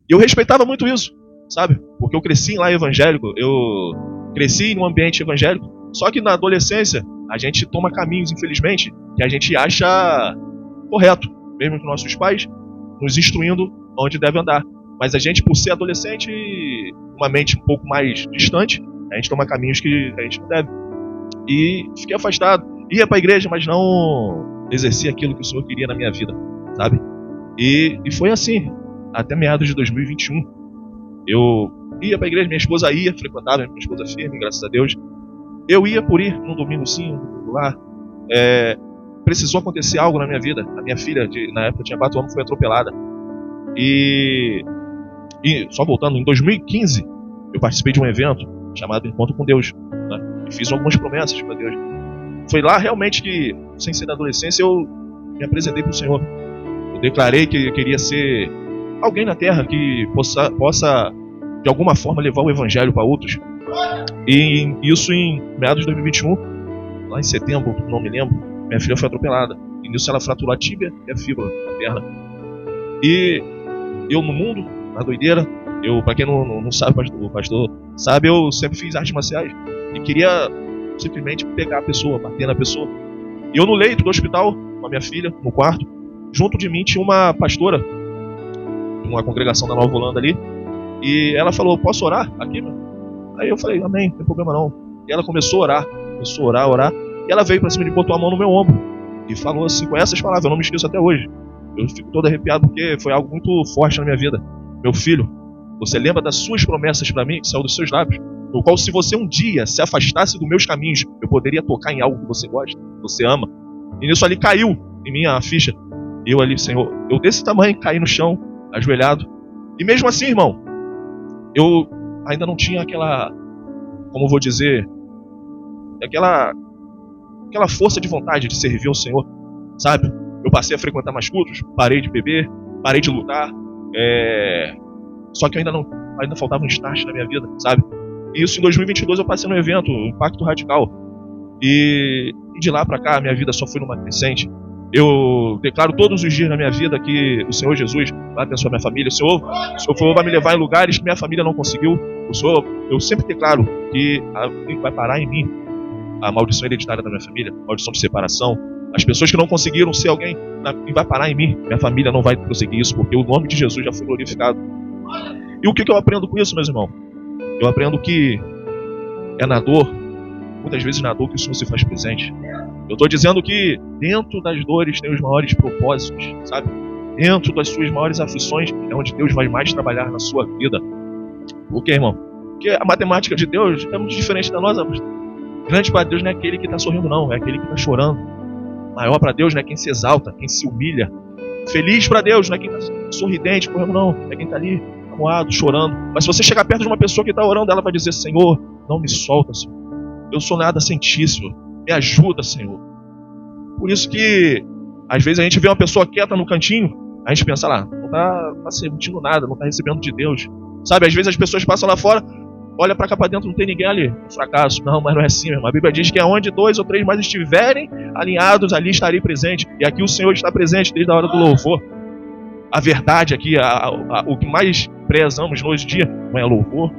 E eu respeitava muito isso, sabe? Porque eu cresci em lar evangélico, eu cresci em um ambiente evangélico. Só que na adolescência, a gente toma caminhos, infelizmente, que a gente acha correto, mesmo com nossos pais nos instruindo onde deve andar. Mas a gente, por ser adolescente, uma mente um pouco mais distante, a gente toma caminhos que a gente não deve. E fiquei afastado. Ia para a igreja, mas não exercia aquilo que o Senhor queria na minha vida, sabe? E foi assim, até meados de 2021. Eu ia para a igreja, minha esposa ia, frequentava, minha esposa firme, graças a Deus. Eu ia por ir, num domingo sim, num domingo lá. Precisou acontecer algo na minha vida. A minha filha, na época tinha 4 anos, foi atropelada. E só voltando, em 2015, eu participei de um evento chamado Encontro com Deus, né? E fiz algumas promessas para Deus. Foi lá realmente que, sem ser da adolescência, eu me apresentei para o Senhor. Eu declarei que eu queria ser alguém na terra que possa de alguma forma levar o evangelho para outros. E isso em meados de 2021, lá em setembro, não me lembro, minha filha foi atropelada. E nisso ela fraturou a tíbia e a fíbula da perna. E eu no mundo, na doideira, pra quem não sabe, o pastor sabe, eu sempre fiz artes marciais. E queria simplesmente pegar a pessoa, bater na pessoa. E eu no leito do hospital, com a minha filha, no quarto, junto de mim tinha uma pastora, de uma congregação da Nova Holanda ali. E ela falou, posso orar aqui, meu? Aí eu falei, amém, não tem problema não. E ela começou a orar. E ela veio pra cima e botou a mão no meu ombro. E falou assim, com essas palavras, eu não me esqueço até hoje. Eu fico todo arrepiado porque foi algo muito forte na minha vida. Meu filho, você lembra das suas promessas para mim, que saiu dos seus lábios? No qual, se você um dia se afastasse dos meus caminhos, eu poderia tocar em algo que você gosta, que você ama. E nisso ali caiu em mim a ficha. E eu ali, Senhor, eu desse tamanho, caí no chão, ajoelhado. E mesmo assim, irmão, eu ainda não tinha aquela, como eu vou dizer, aquela força de vontade de servir ao Senhor, sabe? Eu passei a frequentar mais cultos, parei de beber, parei de lutar, só que ainda faltava um start na minha vida, sabe? E isso em 2022 eu passei num evento, um Impacto Radical, e de lá pra cá a minha vida só foi numa crescente. Eu declaro todos os dias na minha vida que o Senhor Jesus vai abençoar minha família. O Senhor vai me levar em lugares que minha família não conseguiu. O Senhor, eu sempre declaro que vai parar em mim a maldição hereditária da minha família, a maldição de separação. As pessoas que não conseguiram ser alguém, vai parar em mim. Minha família não vai prosseguir isso, porque o nome de Jesus já foi glorificado. E o que eu aprendo com isso, meus irmãos? Eu aprendo que é na dor, muitas vezes na dor que o Senhor se faz presente. Eu estou dizendo que dentro das dores tem os maiores propósitos, sabe? Dentro das suas maiores aflições é onde Deus vai mais trabalhar na sua vida. Por quê, irmão? Porque a matemática de Deus é muito diferente da nossa. Grande para Deus não é aquele que está sorrindo, não. É aquele que está chorando. Maior para Deus não é quem se exalta, quem se humilha. Feliz para Deus não é quem está sorridente, correndo, não. É quem está ali, amuado, chorando. Mas se você chegar perto de uma pessoa que está orando, ela vai dizer, Senhor, não me solta, Senhor. Eu sou nada sem ti, Senhor. Me ajuda, Senhor. Por isso que, às vezes, a gente vê uma pessoa quieta no cantinho, a gente pensa lá, não está sentindo nada, não está recebendo de Deus. Sabe, às vezes as pessoas passam lá fora, olha para cá para dentro, não tem ninguém ali. Fracasso. Não, mas não é assim, meu irmão. A Bíblia diz que aonde 2 ou 3 mais estiverem alinhados, ali estarei presente. E aqui o Senhor está presente desde a hora do louvor. A verdade aqui, o que mais prezamos hoje em dia, não é louvor.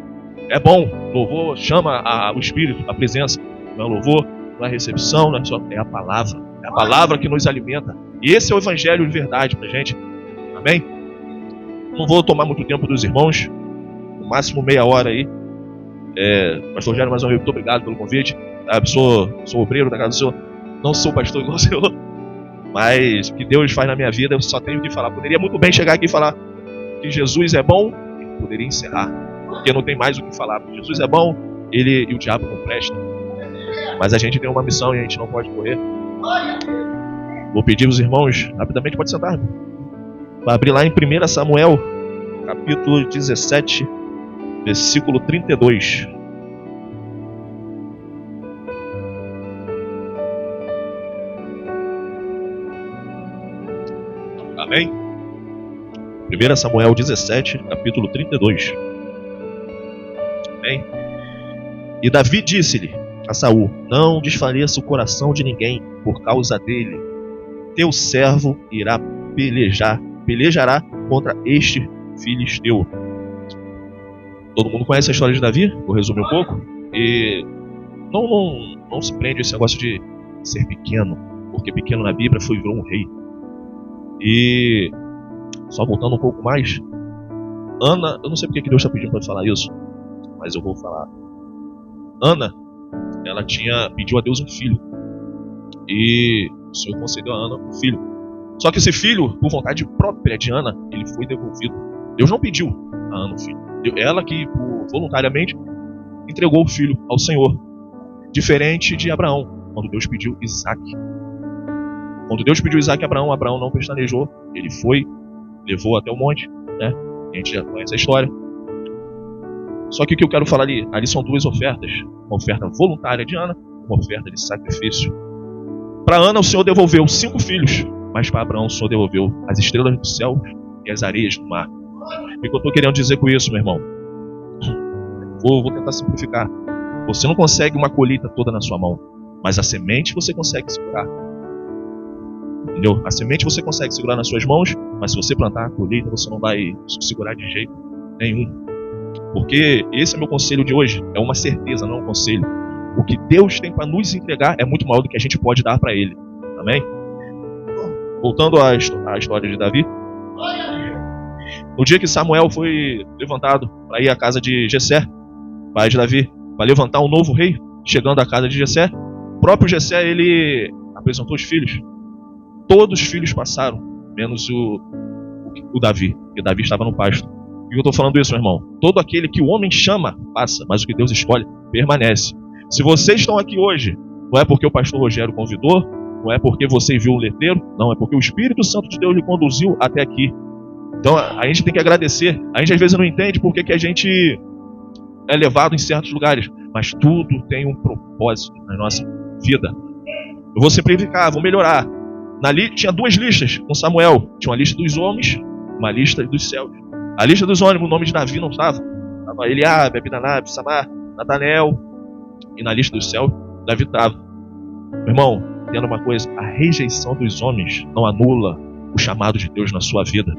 É bom, louvor chama o Espírito, a presença. Não é louvor, não é recepção, não é só, é a palavra. É a palavra que nos alimenta. E esse é o evangelho de verdade pra gente. Amém? Não vou tomar muito tempo dos irmãos. No máximo meia hora aí. Pastor Jairo, mais uma vez, muito obrigado pelo convite. Sou obreiro da casa do Senhor. Não sou pastor igual o Senhor. Mas o que Deus faz na minha vida, eu só tenho que falar. Poderia muito bem chegar aqui e falar que Jesus é bom. E poderia encerrar. Porque não tem mais o que falar. Jesus é bom, ele e o diabo não prestam. Mas a gente tem uma missão e a gente não pode correr. Vou pedir aos irmãos, rapidamente, pode sentar. Vai abrir lá em 1 Samuel, capítulo 17, versículo 32. Amém? 1 Samuel 17, capítulo 32. Amém? E Davi disse-lhe a Saul, não desfaleça o coração de ninguém por causa dele. Teu servo irá pelejará contra este filisteu. Todo mundo conhece a história de Davi, vou resumir um pouco. E não se prende esse negócio de ser pequeno, porque pequeno na Bíblia virou um rei. E só voltando um pouco mais, Ana, eu não sei porque que Deus está pedindo para falar isso, mas eu vou falar. Ana, ela pediu a Deus um filho, e o Senhor concedeu a Ana um filho. Só que esse filho, por vontade própria de Ana, ele foi devolvido. Deus não pediu a Ana um filho. Ela que voluntariamente entregou o filho ao Senhor. Diferente de Abraão, quando Deus pediu Isaac. Quando Deus pediu Isaac a Abraão, Abraão não pestanejou. Ele foi, levou até o monte, né? A gente já conhece a história. Só que o que eu quero falar ali são duas ofertas. Uma oferta voluntária de Ana, uma oferta de sacrifício. Para Ana o Senhor devolveu 5 filhos, mas para Abraão o Senhor devolveu as estrelas do céu e as areias do mar. O que eu estou querendo dizer com isso, meu irmão? Vou tentar simplificar. Você não consegue uma colheita toda na sua mão, mas a semente você consegue segurar. Entendeu? A semente você consegue segurar nas suas mãos, mas se você plantar a colheita, você não vai segurar de jeito nenhum. Porque esse é meu conselho de hoje. É uma certeza, não um conselho. O que Deus tem para nos entregar é muito maior do que a gente pode dar para Ele. Amém? Voltando à história de Davi. No dia que Samuel foi levantado para ir à casa de Jessé, pai de Davi, para levantar um novo rei, chegando à casa de Jessé, o próprio Jessé, ele apresentou os filhos. Todos os filhos passaram, menos o Davi, porque Davi estava no pasto. E eu estou falando isso, meu irmão. Todo aquele que o homem chama, passa, mas o que Deus escolhe, permanece. Se vocês estão aqui hoje, não é porque o pastor Rogério convidou, não é porque você viu um letreiro, não, é porque o Espírito Santo de Deus lhe conduziu até aqui. Então a gente tem que agradecer. A gente às vezes não entende porque que a gente é levado em certos lugares, mas tudo tem um propósito na nossa vida. Eu vou simplificar, vou melhorar. Tinha 2 listas com Samuel. Tinha uma lista dos homens, uma lista dos céus. A lista dos homens, o nome de Davi não estava. Estava Eliabe, Abinadab, Samar, Natanel. E na lista dos céus, Davi estava. Meu irmão, entenda uma coisa: a rejeição dos homens não anula o chamado de Deus na sua vida.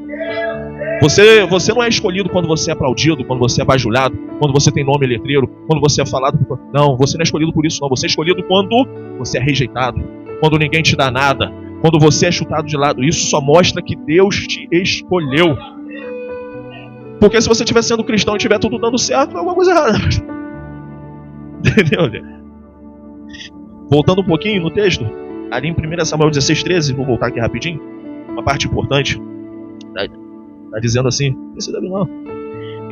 Você não é escolhido quando você é aplaudido, quando você é bajulado, quando você tem nome letreiro, quando você é falado. Não, você não é escolhido por isso, não. Você é escolhido quando você é rejeitado, quando ninguém te dá nada, quando você é chutado de lado. Isso só mostra que Deus te escolheu. Porque se você estiver sendo cristão e estiver tudo dando certo, é alguma coisa errada. Entendeu? Voltando um pouquinho no texto, ali em 1 Samuel 16:13, vou voltar aqui rapidinho, uma parte importante. Está dizendo assim, não.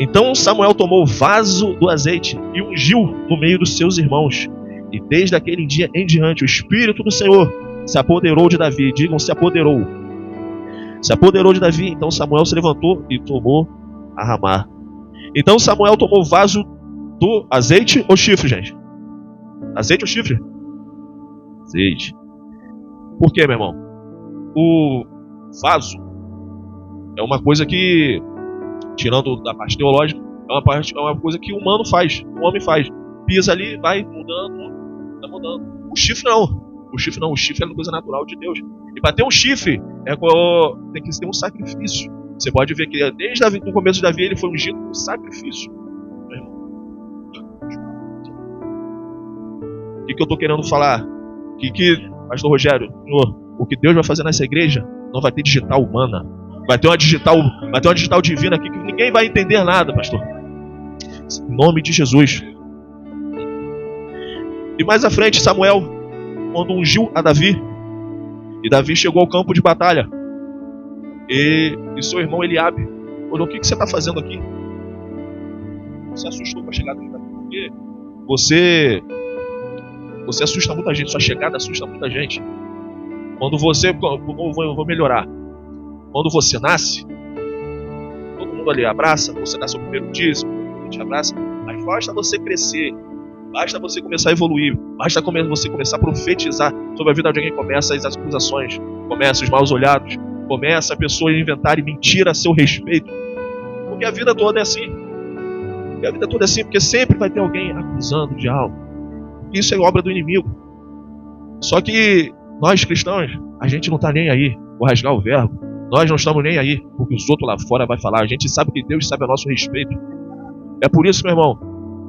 Então Samuel tomou o vaso do azeite e ungiu no meio dos seus irmãos. E desde aquele dia em diante, o Espírito do Senhor se apoderou de Davi. Digam, se apoderou. Se apoderou de Davi. Então Samuel se levantou e tomou a Ramá. Então Samuel tomou o vaso do azeite ou chifre, gente? Azeite ou chifre? Azeite. Por quê, meu irmão? O vaso é uma coisa que, tirando da parte teológica, é uma coisa que o humano faz, o homem faz. Pisa ali, vai mudando, vai mudando. O chifre não. O chifre é uma coisa natural de Deus. E para ter um chifre, tem que ter um sacrifício. Você pode ver que desde o começo de Davi ele foi ungido com sacrifício. Meu irmão. O que eu estou querendo falar? Pastor Rogério, Senhor, o que Deus vai fazer nessa igreja não vai ter digital humana. Vai ter uma digital divina aqui que ninguém vai entender nada, pastor. Em nome de Jesus. E mais à frente, Samuel, quando ungiu a Davi, e Davi chegou ao campo de batalha, e seu irmão Eliabe olhou: o que você está fazendo aqui? Você assustou com a chegada de Davi, porque você assusta muita gente, sua chegada assusta muita gente. Eu vou melhorar. Quando você nasce, todo mundo ali abraça, você dá seu primeiro dízimo, a gente abraça, mas basta você crescer, basta você começar a evoluir, basta você começar a profetizar sobre a vida de alguém, começa as acusações, começa os maus olhados, começa a pessoa a inventar mentira a seu respeito, porque a vida toda é assim. Porque sempre vai ter alguém acusando de algo. Isso é obra do inimigo. Só que nós cristãos, a gente não está nem aí. Vou rasgar o verbo. Nós não estamos nem aí porque os outros lá fora vai falar. A gente sabe que Deus sabe a nosso respeito. É por isso, meu irmão,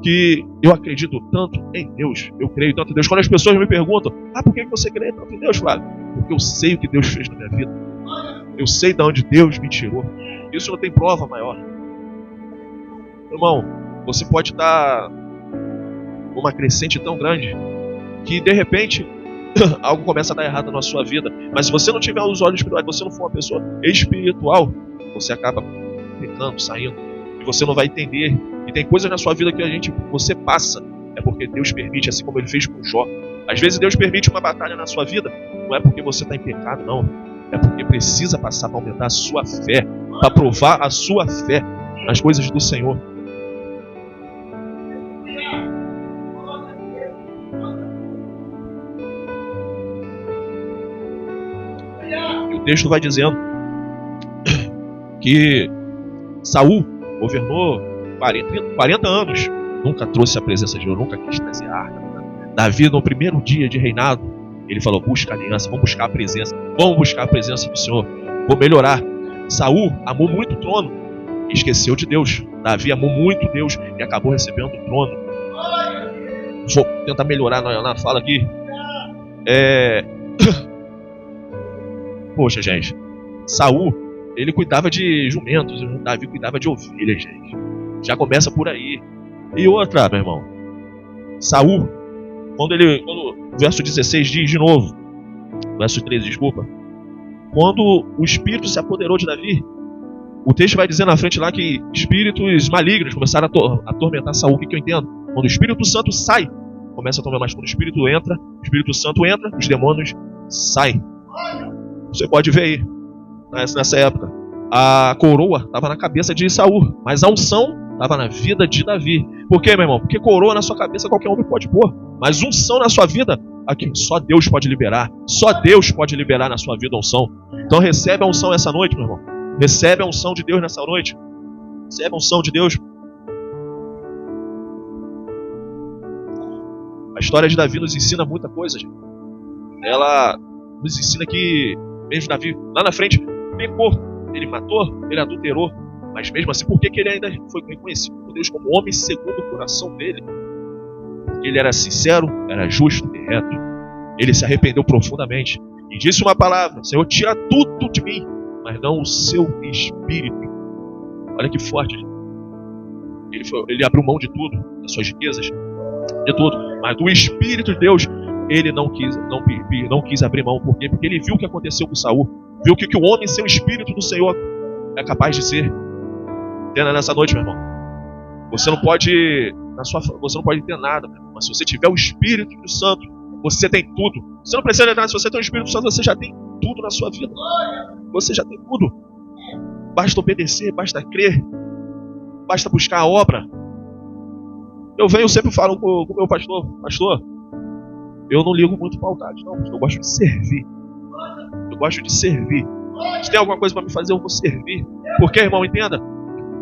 que eu acredito tanto em Deus. Eu creio tanto em Deus. Quando as pessoas me perguntam, por que você crê tanto em Deus, Flávio? Porque eu sei o que Deus fez na minha vida. Eu sei de onde Deus me tirou. Isso não tem prova maior. Irmão, você pode estar numa crescente tão grande que de repente algo começa a dar errado na sua vida. Mas se você não tiver os olhos espirituais, você não for uma pessoa espiritual, você acaba pecando, saindo, e você não vai entender. E tem coisas na sua vida que você passa, é porque Deus permite, assim como Ele fez com Jó. Às vezes Deus permite uma batalha na sua vida, não é porque você está em pecado, não. É porque precisa passar para aumentar a sua fé, para provar a sua fé nas coisas do Senhor. E o texto vai dizendo que Saul governou 40 anos, nunca trouxe a presença de Deus, nunca quis trazer a arca. Davi, no primeiro dia de reinado, ele falou: busca a aliança, vamos buscar a presença do Senhor, vou melhorar. Saul amou muito o trono e esqueceu de Deus. Davi amou muito Deus e acabou recebendo o trono. Vou tentar melhorar na fala aqui. Poxa, gente, Saul, ele cuidava de jumentos, Davi cuidava de ovelhas, gente. Já começa por aí. E outra, meu irmão, Saul, quando o verso 16 diz de novo, verso 13, desculpa, quando o Espírito se apoderou de Davi, o texto vai dizer na frente lá que espíritos malignos começaram a atormentar Saul. O que eu entendo? Quando o Espírito Santo sai, começa a tomar mais. Quando o Espírito Santo entra, os demônios saem. Você pode ver aí, nessa época, a coroa estava na cabeça de Saul, mas a unção estava na vida de Davi. Por quê, meu irmão? Porque coroa na sua cabeça qualquer homem pode pôr, mas unção na sua vida, aqui só Deus pode liberar. Só Deus pode liberar na sua vida a unção. Então recebe a unção essa noite, meu irmão. Recebe a unção de Deus nessa noite. Recebe a unção de Deus. A história de Davi nos ensina muita coisa, gente. Ela nos ensina que mesmo Davi, lá na frente, pecou, ele matou, ele adulterou, mas mesmo assim, por que ele ainda foi reconhecido por Deus como homem segundo o coração dele? Porque ele era sincero, era justo e reto. Ele se arrependeu profundamente e disse uma palavra: Senhor, tira tudo de mim, mas não o seu espírito. Olha que forte. Ele abriu mão de tudo, das suas riquezas, de tudo, mas do Espírito de Deus ele não quis abrir mão. Por quê? Porque ele viu o que aconteceu com Saul, viu que o homem sem o Espírito do Senhor é capaz de ser. Entenda nessa noite, meu irmão. Você não pode ter nada, mas se você tiver o Espírito Santo, você tem tudo. Você não precisa de nada. Se você tem o Espírito Santo, você já tem tudo na sua vida. Você já tem tudo. Basta obedecer, basta crer, basta buscar a obra. Eu sempre falo com o meu pastor: eu não ligo muito para o altar, não. Eu gosto de servir. Se tem alguma coisa para me fazer, eu vou servir. Porque, irmão, entenda,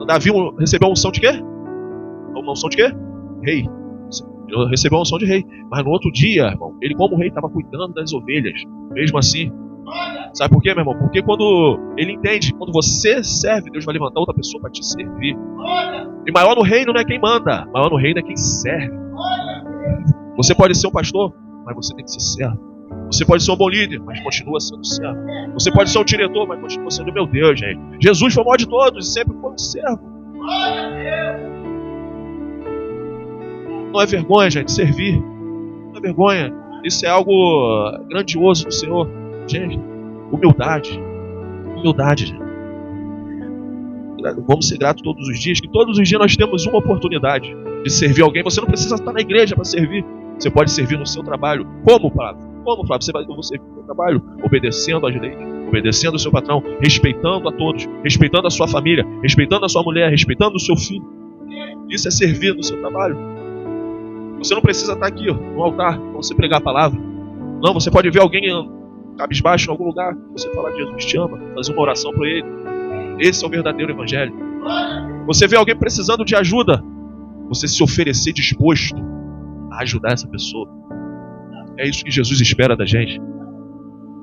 Davi recebeu a unção de quê? Uma unção de quê? Rei. Ele recebeu a unção de rei. Mas no outro dia, irmão, ele como rei estava cuidando das ovelhas. Mesmo assim. Sabe por quê, meu irmão? Porque quando ele entende, quando você serve, Deus vai levantar outra pessoa para te servir. E maior no reino não é quem manda, maior no reino é quem serve. Você pode ser um pastor, mas você tem que ser servo. Você pode ser um bom líder, mas continua sendo servo. Você pode ser um diretor, mas continua sendo, meu Deus, gente. Jesus foi o maior de todos e sempre foi um servo. Não é vergonha, gente, servir. Não é vergonha. Isso é algo grandioso do Senhor. Gente, humildade, gente. Vamos ser gratos todos os dias, que todos os dias nós temos uma oportunidade de servir alguém. Você não precisa estar na igreja para servir. Você pode servir no seu trabalho. Como, Flávio? Você vai servir no seu trabalho? Obedecendo às leis, obedecendo o seu patrão, respeitando a todos, respeitando a sua família, respeitando a sua mulher, respeitando o seu filho. Isso é servir no seu trabalho. Você não precisa estar aqui no altar para você pregar a palavra. Não, você pode ver alguém cabisbaixo em algum lugar, você falar: Jesus te ama, fazer uma oração para ele. Esse é o verdadeiro evangelho. Você vê alguém precisando de ajuda, você se oferecer disposto a ajudar essa pessoa. É isso que Jesus espera da gente.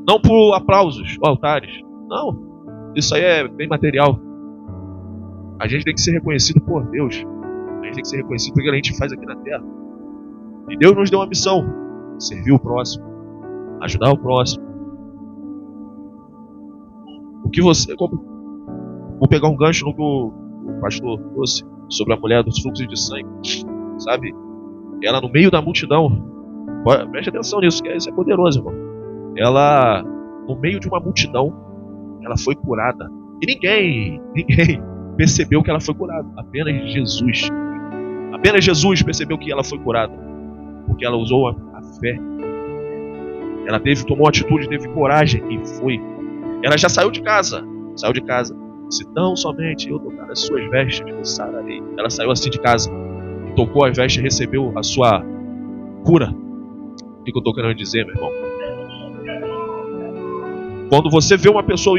Não por aplausos ou altares, não. Isso aí é bem material. A gente tem que ser reconhecido por Deus. A gente tem que ser reconhecido pelo que a gente faz aqui na terra. E Deus nos deu uma missão: servir o próximo, ajudar o próximo. O que você... Vou pegar um gancho no que o pastor trouxe sobre a mulher dos fluxos de sangue. Sabe? Ela no meio da multidão. Preste atenção nisso, que isso é poderoso, irmão. Ela, no meio de uma multidão, ela foi curada. E ninguém percebeu que ela foi curada. Apenas Jesus. Apenas Jesus percebeu que ela foi curada. Porque ela usou a fé. Ela tomou atitude, teve coragem e foi. Ela já saiu de casa. Se tão somente eu tocar as suas vestes, eu sararei. Ela saiu assim de casa. Tocou as vestes e recebeu a sua cura. O que eu estou querendo dizer, meu irmão? Quando você vê uma pessoa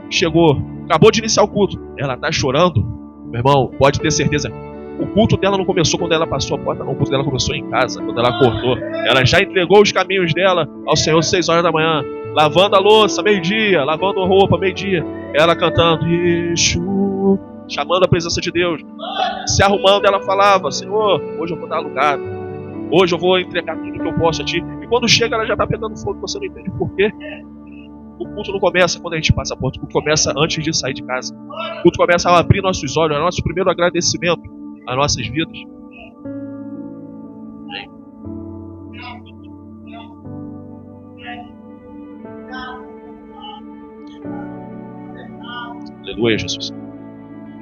chegou, acabou de iniciar o culto, ela está chorando, meu irmão, pode ter certeza. O culto dela não começou quando ela passou a porta, não. O culto dela começou em casa, quando ela acordou. Ela já entregou os caminhos dela ao Senhor 6 horas da manhã, lavando a louça, meio-dia, lavando a roupa, meio-dia. Ela cantando, Yeshua, chamando a presença de Deus. Se arrumando, ela falava, Senhor, hoje eu vou dar lugar. Hoje eu vou entregar tudo que eu posso a Ti. E quando chega, ela já está pegando fogo. Você não entende por quê? O culto não começa quando a gente passa a porta. O culto começa antes de sair de casa. O culto começa a abrir nossos olhos. É o nosso primeiro agradecimento às nossas vidas. Aleluia, Jesus.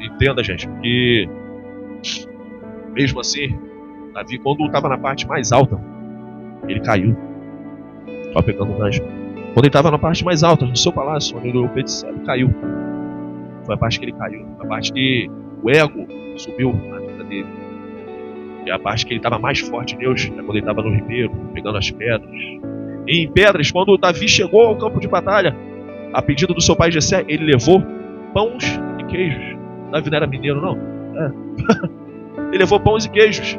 Entenda, gente, que mesmo assim, Davi, quando estava na parte mais alta, ele caiu. Só pegando um gancho. Quando ele estava na parte mais alta, no seu palácio, onde ele olhou de céu, ele caiu. Foi a parte que ele caiu. A parte que o ego subiu na vida dele. E a parte que ele estava mais forte em Deus, quando ele estava no ribeiro, pegando as pedras. E em pedras, quando Davi chegou ao campo de batalha, a pedido do seu pai Jessé, ele levou pães e queijos. Davi não era mineiro, não? Ele levou pães e queijos.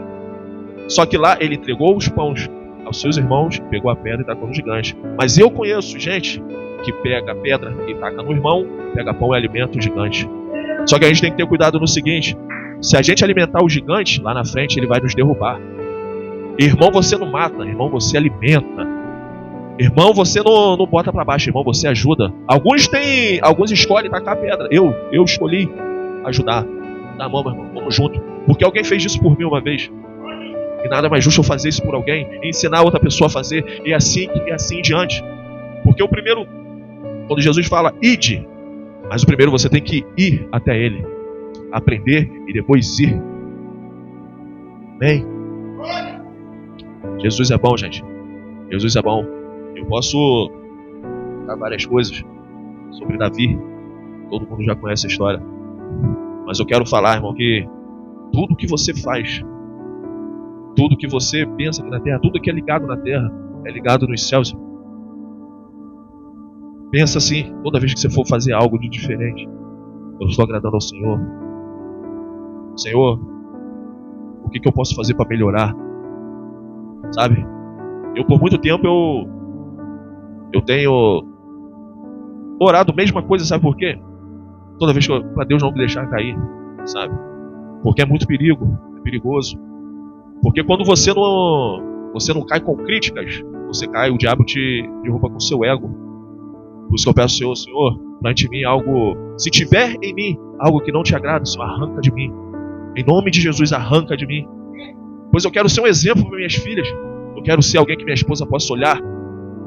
Só que lá ele entregou os pães aos seus irmãos, pegou a pedra e tacou no gigante. Mas eu conheço gente que pega a pedra e taca no irmão, pega pão e alimenta o gigante. Só que a gente tem que ter cuidado no seguinte: se a gente alimentar o gigante, lá na frente ele vai nos derrubar. Irmão, você não mata, irmão, você alimenta. Irmão, você não bota pra baixo, irmão, você ajuda. Alguns escolhem tacar a pedra. Eu escolhi ajudar. Dá a mão, meu irmão, vamos junto. Porque alguém fez isso por mim uma vez. E nada mais justo eu fazer isso por alguém, e ensinar outra pessoa a fazer, e assim em diante. Porque o primeiro, quando Jesus fala, ide, mas o primeiro você tem que ir até Ele, aprender e depois ir. Amém? Jesus é bom, gente. Jesus é bom. Eu posso contar várias coisas sobre Davi. Todo mundo já conhece a história. Mas eu quero falar, irmão, que tudo que você faz, tudo que você pensa aqui na terra, tudo que é ligado na terra, é ligado nos céus. Pensa assim, toda vez que você for fazer algo de diferente, eu estou agradando ao Senhor. Senhor, o que eu posso fazer para melhorar? Sabe? Eu por muito tempo eu tenho orado a mesma coisa, sabe por quê? Toda vez que para Deus não me deixar cair, sabe? Porque é muito perigoso. Porque quando você não cai com críticas, você cai, o diabo te derruba com o seu ego. Por isso que eu peço ao Senhor, plante em mim algo, se tiver em mim algo que não te agrada, Senhor, arranca de mim. Em nome de Jesus, arranca de mim. Pois eu quero ser um exemplo para minhas filhas. Eu quero ser alguém que minha esposa possa olhar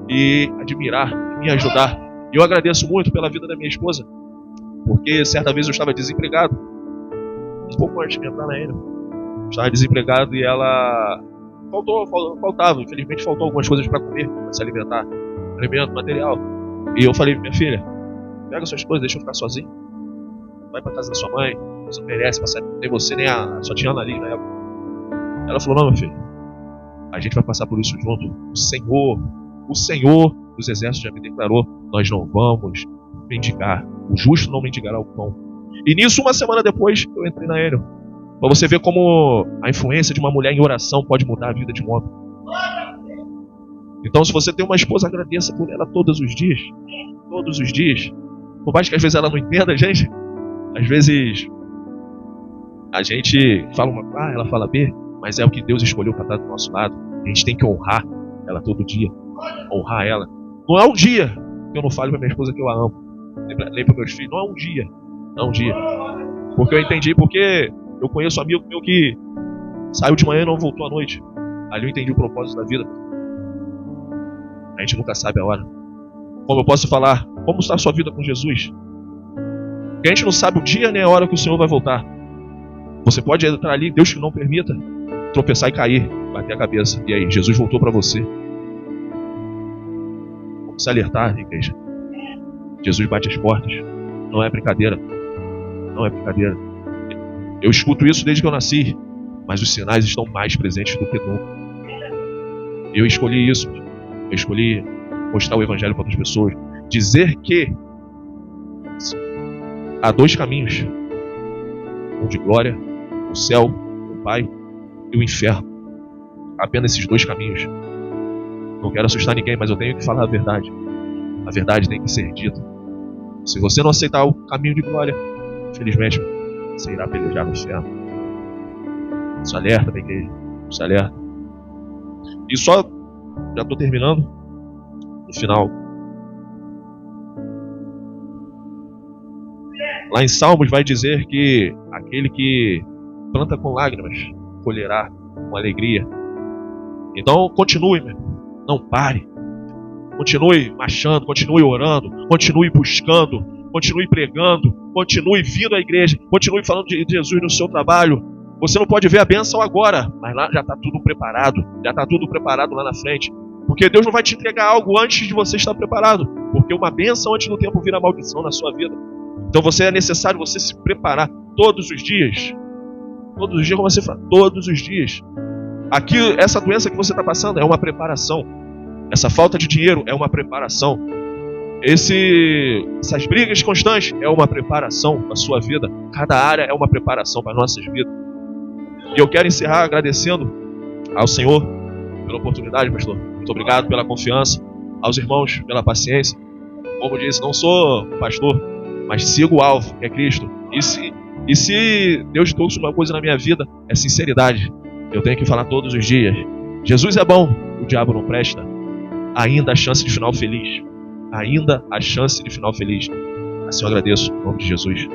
e admirar, e me ajudar. E eu agradeço muito pela vida da minha esposa, porque certa vez eu estava desempregado, um pouco antes de entrar na Enel. Estava desempregado e ela faltava, infelizmente faltou algumas coisas para comer, para se alimentar, alimento, material. E eu falei, minha filha, pega suas coisas, deixa eu ficar sozinho, vai para casa da sua mãe, você não merece passar, nem você nem a sua tia Ana ali na época. Ela falou, não, meu filho, a gente vai passar por isso junto. O Senhor dos exércitos já me declarou, nós não vamos mendigar, o justo não mendigará o pão. E nisso, uma semana depois, eu entrei na Enel. Para você ver como a influência de uma mulher em oração pode mudar a vida de um homem. Então, se você tem uma esposa, agradeça por ela todos os dias. Todos os dias. Por mais que às vezes ela não entenda a gente, às vezes a gente fala uma A, ela fala B, mas é o que Deus escolheu para estar do nosso lado. A gente tem que honrar ela todo dia. Honrar ela. Não é um dia que eu não falo para minha esposa que eu a amo. Nem para meus filhos. Não é um dia. Não é um dia. Porque eu entendi, porque eu conheço um amigo meu que saiu de manhã e não voltou à noite. Ali eu entendi o propósito da vida. A gente nunca sabe a hora. Como eu posso falar? Como está a sua vida com Jesus? Porque a gente não sabe o dia nem a hora que o Senhor vai voltar. Você pode entrar ali, Deus que não permita, tropeçar e cair, bater a cabeça. E aí, Jesus voltou para você. Vamos se alertar, igreja. Jesus bate as portas. Não é brincadeira. Não é brincadeira. Eu escuto isso desde que eu nasci, mas os sinais estão mais presentes do que nunca. Eu escolhi isso. Eu escolhi mostrar o Evangelho para outras pessoas. Dizer que há dois caminhos: um de glória, o céu, o Pai, e o inferno. Apenas esses dois caminhos. Não quero assustar ninguém, mas eu tenho que falar a verdade. A verdade tem que ser dita. Se você não aceitar o caminho de glória, infelizmente, você irá pelejar no inferno. Isso alerta, bem que isso alerta. E só, já estou terminando, no final. Lá em Salmos vai dizer que aquele que planta com lágrimas colherá com alegria. Então continue, meu. Não pare. Continue marchando, continue orando, continue buscando, continue pregando, continue vindo à igreja, continue falando de Jesus no seu trabalho. Você não pode ver a bênção agora, mas lá já está tudo preparado. Já está tudo preparado lá na frente. Porque Deus não vai te entregar algo antes de você estar preparado. Porque uma bênção antes do tempo vira maldição na sua vida. Então é necessário você se preparar todos os dias. Todos os dias, como você fala, todos os dias. Aqui, essa doença que você está passando é uma preparação. Essa falta de dinheiro é uma preparação. Essas brigas constantes é uma preparação para a sua vida. Cada área é uma preparação para as nossas vidas. E eu quero encerrar agradecendo ao Senhor pela oportunidade, pastor. Muito obrigado pela confiança. Aos irmãos pela paciência. Como disse, não sou pastor, mas sigo o alvo, que é Cristo. E se Deus trouxe uma coisa na minha vida, é sinceridade. Eu tenho que falar todos os dias. Jesus é bom, o diabo não presta. Ainda há chance de final feliz. Ainda há chance de final feliz. Assim eu agradeço, em nome de Jesus.